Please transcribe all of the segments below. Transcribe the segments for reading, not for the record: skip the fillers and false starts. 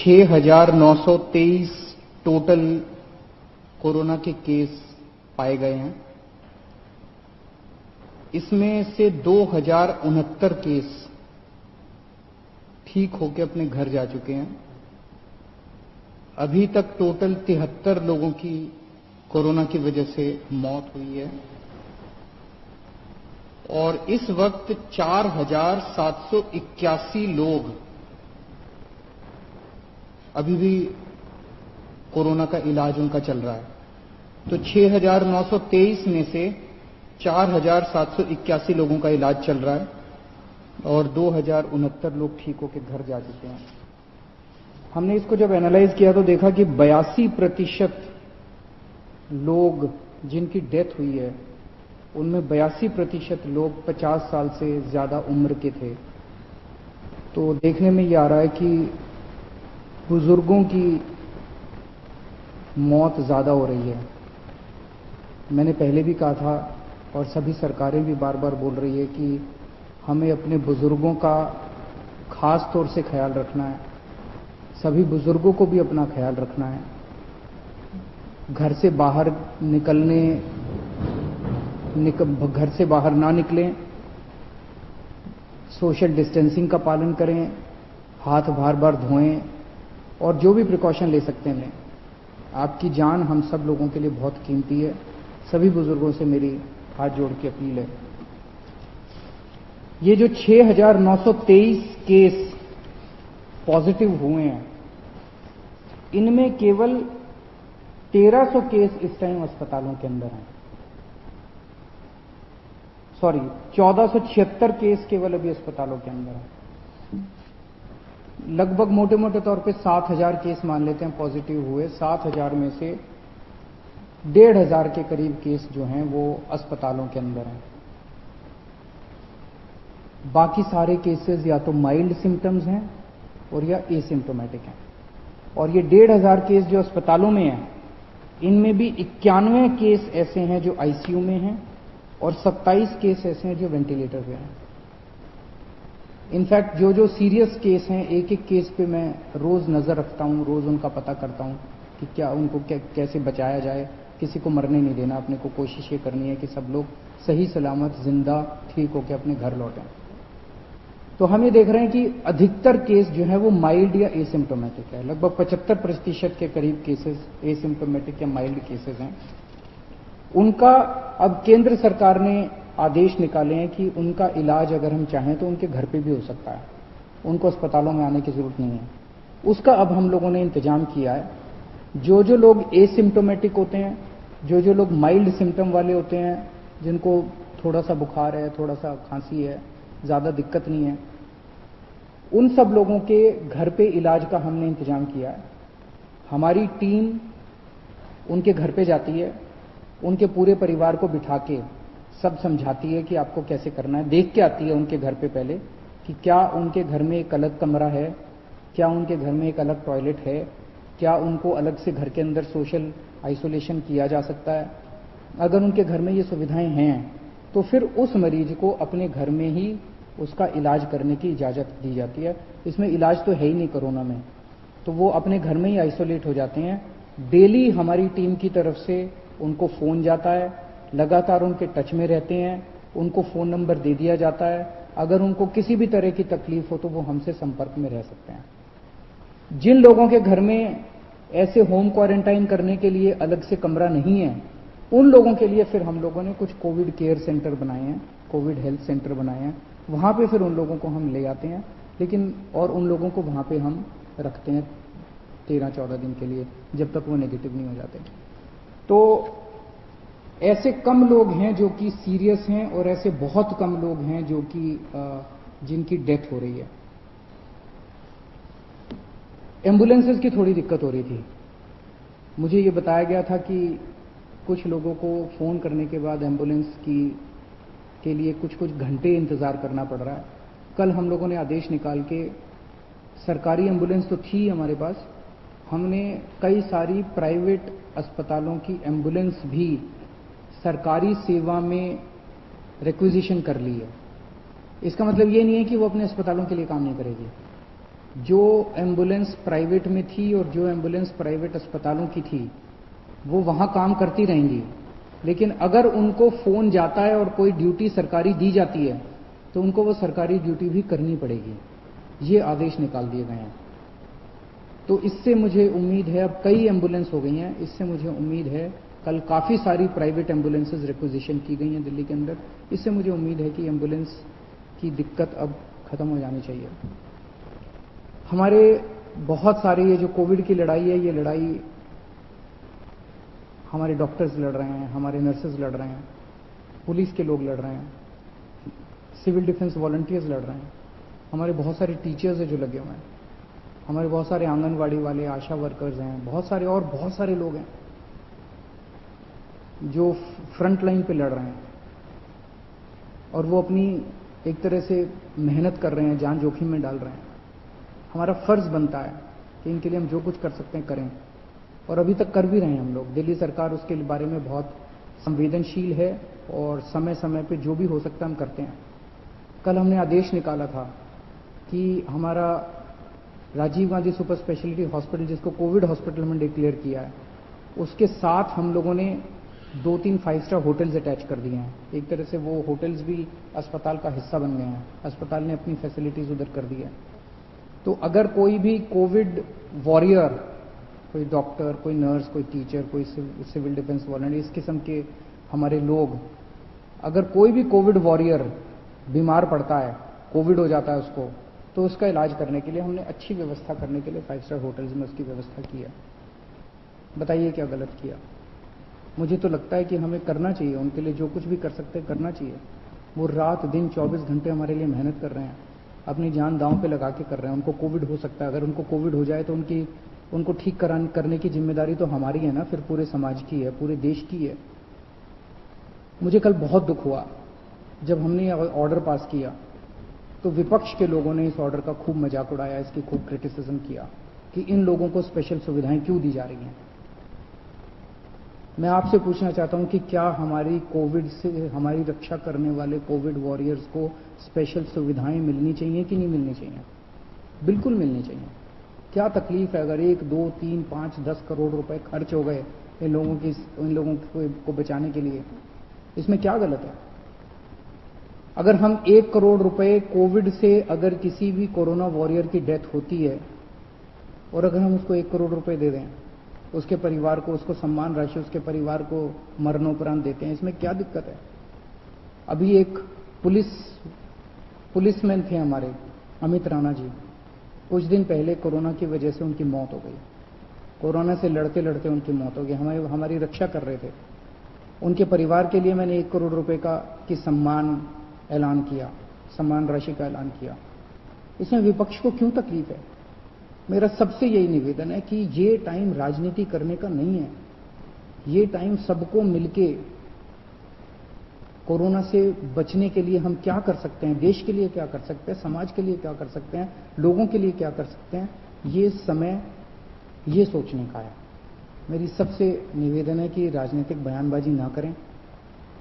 6,923 total corona के case पाए गए हैं। इसमें से 2,069 केस ठीक होकर अपने घर जा चुके हैं। अभी तक टोटल 73 लोगों की कोरोना की वजह से मौत हुई है और इस वक्त 4,781 लोग अभी भी कोरोना का इलाज उनका चल रहा है। तो 6,923 में से 4,781 लोगों का इलाज चल रहा है और 2,069 लोग ठीक होकर घर जा चुके हैं। हमने इसको जब एनालाइज किया तो देखा कि 82% लोग जिनकी डेथ हुई है उनमें 82% लोग 50 साल से ज्यादा उम्र के थे। तो देखने में ये आ रहा है कि बुजुर्गों की मौत ज्यादा हो रही है। मैंने पहले भी कहा था और सभी सरकारें भी बार बार बोल रही है कि हमें अपने बुजुर्गों का खास तौर से ख्याल रखना है। सभी बुजुर्गों को भी अपना ख्याल रखना है। घर से बाहर घर से बाहर ना निकलें, सोशल डिस्टेंसिंग का पालन करें, हाथ बार बार धोएं और जो भी प्रिकॉशन ले सकते हैं लें। आपकी जान हम सब लोगों के लिए बहुत कीमती है। सभी बुजुर्गों से मेरी हाथ जोड़ के अपील है। ये जो 6,923 केस पॉजिटिव हुए हैं, इनमें केवल 1,300 केस इस टाइम अस्पतालों के अंदर हैं। 1,476 केस केवल अभी अस्पतालों के अंदर हैं। लगभग मोटे मोटे तौर पे 7,000 केस मान लेते हैं पॉजिटिव हुए। 7,000 में से 1,500 के करीब केस जो हैं वो अस्पतालों के अंदर हैं। बाकी सारे केसेस या तो माइल्ड सिम्टम्स हैं और या एसिम्टोमेटिक हैं। और ये 1,500 केस जो अस्पतालों में हैं, इनमें भी 91 केस ऐसे हैं जो आईसीयू में हैं और 27 केस ऐसे हैं जो वेंटिलेटर पे हैं। इनफैक्ट जो सीरियस केस हैं, एक एक केस पे मैं रोज नजर रखता हूं, रोज उनका पता करता हूं कि क्या उनको कैसे बचाया जाए। किसी को मरने नहीं देना, अपने को कोशिश ये करनी है कि सब लोग सही सलामत जिंदा ठीक होकर अपने घर लौटें। तो हम ये देख रहे हैं कि अधिकतर केस जो है वो माइल्ड या एसिम्टोमेटिक है। लगभग 75% के करीब केसेस एसिम्टोमेटिक या माइल्ड केसेस हैं। उनका अब केंद्र सरकार ने आदेश निकाले हैं कि उनका इलाज अगर हम चाहें तो उनके घर पे भी हो सकता है, उनको अस्पतालों में आने की जरूरत नहीं है। उसका अब हम लोगों ने इंतजाम किया है। जो लोग एसिम्टोमेटिक होते हैं, जो लोग माइल्ड सिम्टम वाले होते हैं, जिनको थोड़ा सा बुखार है, थोड़ा सा खांसी है, ज्यादा दिक्कत नहीं है, उन सब लोगों के घर पे इलाज का हमने इंतजाम किया है। हमारी टीम उनके घर पे जाती है, उनके पूरे परिवार को बिठा के सब समझाती है कि आपको कैसे करना है। देख के आती है उनके घर पे पहले कि क्या उनके घर में एक अलग कमरा है, क्या उनके घर में एक अलग टॉयलेट है, क्या उनको अलग से घर के अंदर सोशल आइसोलेशन किया जा सकता है। अगर उनके घर में ये सुविधाएं हैं तो फिर उस मरीज को अपने घर में ही उसका इलाज करने की इजाजत दी जाती है। इसमें इलाज तो है ही नहीं कोरोना में, तो वो अपने घर में ही आइसोलेट हो जाते हैं। डेली हमारी टीम की तरफ से उनको फोन जाता है, लगातार उनके टच में रहते हैं, उनको फोन नंबर दे दिया जाता है। अगर उनको किसी भी तरह की तकलीफ हो तो वो हमसे संपर्क में रह सकते हैं। जिन लोगों के घर में ऐसे होम क्वारंटाइन करने के लिए अलग से कमरा नहीं है, उन लोगों के लिए फिर हम लोगों ने कुछ कोविड केयर सेंटर बनाए हैं, कोविड हेल्थ सेंटर बनाए हैं। वहां पे फिर उन लोगों को हम ले आते हैं, लेकिन और उन लोगों को वहां पे हम रखते हैं 13-14 दिन के लिए, जब तक वो नेगेटिव नहीं हो जाते। तो ऐसे कम लोग हैं जो कि सीरियस हैं और ऐसे बहुत कम लोग हैं जो कि जिनकी डेथ हो रही है। एम्बुलेंसेस की थोड़ी दिक्कत हो रही थी। मुझे ये बताया गया था कि कुछ लोगों को फोन करने के बाद एम्बुलेंस के लिए कुछ घंटे इंतजार करना पड़ रहा है। कल हम लोगों ने आदेश निकाल के, सरकारी एम्बुलेंस तो थी हमारे पास, हमने कई सारी प्राइवेट अस्पतालों की एम्बुलेंस भी सरकारी सेवा में रिक्विजिशन कर ली है। इसका मतलब ये नहीं है कि वो अपने अस्पतालों के लिए काम नहीं करेगी। जो एम्बुलेंस प्राइवेट में थी और जो एम्बुलेंस प्राइवेट अस्पतालों की थी वो वहां काम करती रहेंगी, लेकिन अगर उनको फोन जाता है और कोई ड्यूटी सरकारी दी जाती है तो उनको वो सरकारी ड्यूटी भी करनी पड़ेगी। ये आदेश निकाल दिए गए हैं। तो इससे मुझे उम्मीद है, अब कई एम्बुलेंस हो गई हैं, इससे मुझे उम्मीद है, कल काफ़ी सारी प्राइवेट एम्बुलेंसेज रिक्विजिशन की गई हैं दिल्ली के अंदर, इससे मुझे उम्मीद है कि एम्बुलेंस की दिक्कत अब खत्म हो जानी चाहिए। हमारे बहुत सारे ये जो कोविड की लड़ाई है, ये लड़ाई हमारे डॉक्टर्स लड़ रहे हैं, हमारे नर्सेज लड़ रहे हैं, पुलिस के लोग लड़ रहे हैं, सिविल डिफेंस वॉलंटियर्स लड़ रहे हैं, हमारे बहुत सारे टीचर्स हैं जो लगे हुए हैं, हमारे बहुत सारे आंगनवाड़ी वाले, आशा वर्कर्स हैं, बहुत सारे और बहुत सारे लोग हैं जो फ्रंट लाइन पे लड़ रहे हैं और वो अपनी एक तरह से मेहनत कर रहे हैं, जान जोखिम में डाल रहे हैं। हमारा फर्ज बनता है कि इनके लिए हम जो कुछ कर सकते हैं करें, और अभी तक कर भी रहे हैं हम लोग। दिल्ली सरकार उसके बारे में बहुत संवेदनशील है और समय समय पे जो भी हो सकता है हम करते हैं। कल हमने आदेश निकाला था कि हमारा Rajiv Gandhi super speciality hospital, जिसको कोविड हॉस्पिटल हमने डिक्लेयर किया है, उसके साथ हम लोगों ने 2-3 5 स्टार होटल्स अटैच कर दिए हैं। एक तरह से वो होटल्स भी अस्पताल का हिस्सा बन गए हैं, अस्पताल ने अपनी फैसिलिटीज उधर कर दी है। तो अगर कोई भी कोविड वॉरियर, कोई डॉक्टर, कोई नर्स, कोई टीचर, कोई सिविल डिफेंस वॉलंटियर, इस किस्म के हमारे लोग, अगर कोई भी कोविड वॉरियर बीमार पड़ता है, कोविड हो जाता है उसको, तो उसका इलाज करने के लिए हमने अच्छी व्यवस्था करने के लिए 5 स्टार होटल्स में उसकी व्यवस्था की है। बताइए क्या गलत किया? मुझे तो लगता है कि हमें करना चाहिए, उनके लिए जो कुछ भी कर सकते हैं करना चाहिए। वो रात दिन 24 घंटे हमारे लिए मेहनत कर रहे हैं, अपनी जान दांव पे लगा के कर रहे हैं। उनको कोविड हो सकता है, अगर उनको कोविड हो जाए तो उनको ठीक करने की जिम्मेदारी तो हमारी है ना, फिर पूरे समाज की है, पूरे देश की है। मुझे कल बहुत दुख हुआ जब हमने ये ऑर्डर पास किया तो विपक्ष के लोगों ने इस ऑर्डर का खूब मजाक उड़ाया, इसकी खूब क्रिटिसिज्म किया कि इन लोगों को स्पेशल सुविधाएं क्यों दी जा रही हैं। मैं आपसे पूछना चाहता हूं कि क्या हमारी कोविड से हमारी रक्षा करने वाले कोविड वॉरियर्स को स्पेशल सुविधाएं मिलनी चाहिए कि नहीं मिलनी चाहिए? बिल्कुल मिलनी चाहिए। क्या तकलीफ है अगर 1, 2, 3, 5, 10 करोड़ रुपए खर्च हो गए इन लोगों को बचाने के लिए? इसमें क्या गलत है? अगर हम 1 करोड़ रुपए कोविड से, अगर किसी भी कोरोना वॉरियर की डेथ होती है और अगर हम उसको 1 करोड़ रुपए दे दें उसके परिवार को, उसको सम्मान राशि उसके परिवार को मरणोपरांत देते हैं, इसमें क्या दिक्कत है? अभी एक पुलिसमैन थे हमारे, अमित राणा जी, कुछ दिन पहले कोरोना की वजह से उनकी मौत हो गई। कोरोना से लड़ते लड़ते उनकी मौत हो गई। हमारी रक्षा कर रहे थे। उनके परिवार के लिए मैंने 1 करोड़ रुपए की सम्मान ऐलान किया, सम्मान राशि का ऐलान किया। इसमें विपक्ष को क्यों तकलीफ है? मेरा सबसे यही निवेदन है कि ये टाइम राजनीति करने का नहीं है। ये टाइम सबको मिलके कोरोना से बचने के लिए हम क्या कर सकते हैं, देश के लिए क्या कर सकते हैं, समाज के लिए क्या कर सकते हैं, लोगों के लिए क्या कर सकते हैं, ये समय ये सोचने का है। मेरी सबसे निवेदन है कि राजनीतिक बयानबाजी ना करें,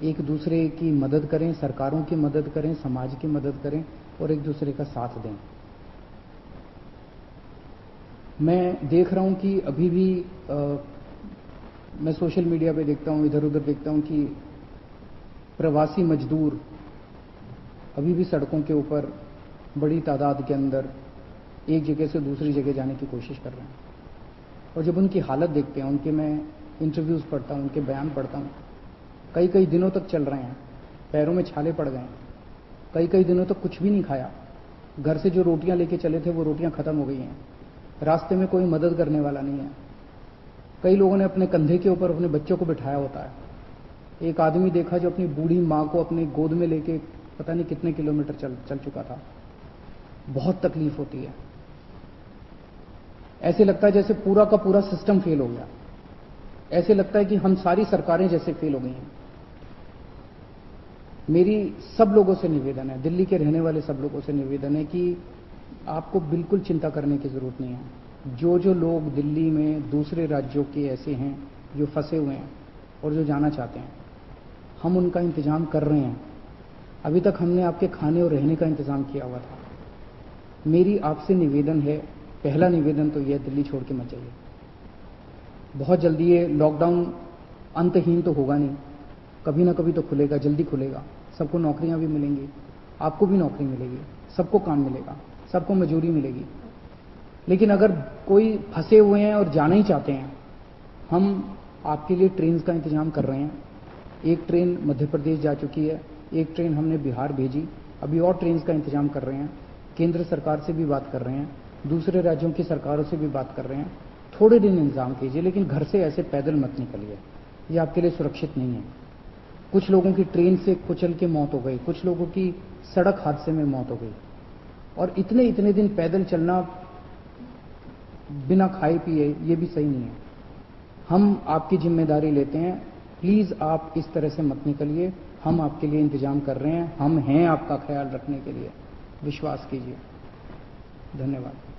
एक दूसरे की मदद करें, सरकारों की मदद करें, समाज की मदद करें और एक दूसरे का साथ दें। मैं देख रहा हूं कि अभी भी मैं सोशल मीडिया पे देखता हूं, इधर उधर देखता हूं कि प्रवासी मजदूर अभी भी सड़कों के ऊपर बड़ी तादाद के अंदर एक जगह से दूसरी जगह जाने की कोशिश कर रहे हैं। और जब उनकी हालत देखते हैं, उनके मैं इंटरव्यूज पढ़ता हूं, उनके बयान पढ़ता हूं, कई कई दिनों तक चल रहे हैं, पैरों में छाले पड़ गए, कई कई दिनों तक कुछ भी नहीं खाया, घर से जो रोटियां लेके चले थे वो रोटियां खत्म हो गई हैं, रास्ते में कोई मदद करने वाला नहीं है। कई लोगों ने अपने कंधे के ऊपर अपने बच्चों को बिठाया होता है। एक आदमी देखा जो अपनी बूढ़ी मां को अपनी गोद में लेके पता नहीं कितने किलोमीटर चल चुका था। बहुत तकलीफ होती है। ऐसे लगता है जैसे पूरा का पूरा सिस्टम फेल हो गया, ऐसे लगता है कि हम सारी सरकारें जैसे फेल हो गई हैं। मेरी सब लोगों से निवेदन है, दिल्ली के रहने वाले सब लोगों से निवेदन है कि आपको बिल्कुल चिंता करने की जरूरत नहीं है। जो लोग दिल्ली में दूसरे राज्यों के ऐसे हैं जो फंसे हुए हैं और जो जाना चाहते हैं, हम उनका इंतजाम कर रहे हैं। अभी तक हमने आपके खाने और रहने का इंतजाम किया हुआ था। मेरी आपसे निवेदन है, पहला निवेदन तो यह, दिल्ली छोड़ के मत जाइए। बहुत जल्दी ये लॉकडाउन अंतहीन तो होगा नहीं, कभी ना कभी तो खुलेगा, जल्दी खुलेगा, सबको नौकरियां भी मिलेंगी, आपको भी नौकरी मिलेगी, सबको काम मिलेगा, सबको मजदूरी मिलेगी। लेकिन अगर कोई फंसे हुए हैं और जाना ही चाहते हैं, हम आपके लिए ट्रेन का इंतजाम कर रहे हैं। एक ट्रेन मध्य प्रदेश जा चुकी है, एक ट्रेन हमने बिहार भेजी, अभी और ट्रेन का इंतजाम कर रहे हैं। केंद्र सरकार से भी बात कर रहे हैं, दूसरे राज्यों की सरकारों से भी बात कर रहे हैं। थोड़े दिन इंतजाम कीजिए, लेकिन घर से ऐसे पैदल मत निकलिए, ये आपके लिए सुरक्षित नहीं है। कुछ लोगों की ट्रेन से कुचल के मौत हो गई, कुछ लोगों की सड़क हादसे में मौत हो गई, और इतने इतने दिन पैदल चलना बिना खाए पिए, ये भी सही नहीं है। हम आपकी जिम्मेदारी लेते हैं, प्लीज आप इस तरह से मत निकलिए, हम आपके लिए इंतजाम कर रहे हैं, हम हैं आपका ख्याल रखने के लिए, विश्वास कीजिए। धन्यवाद।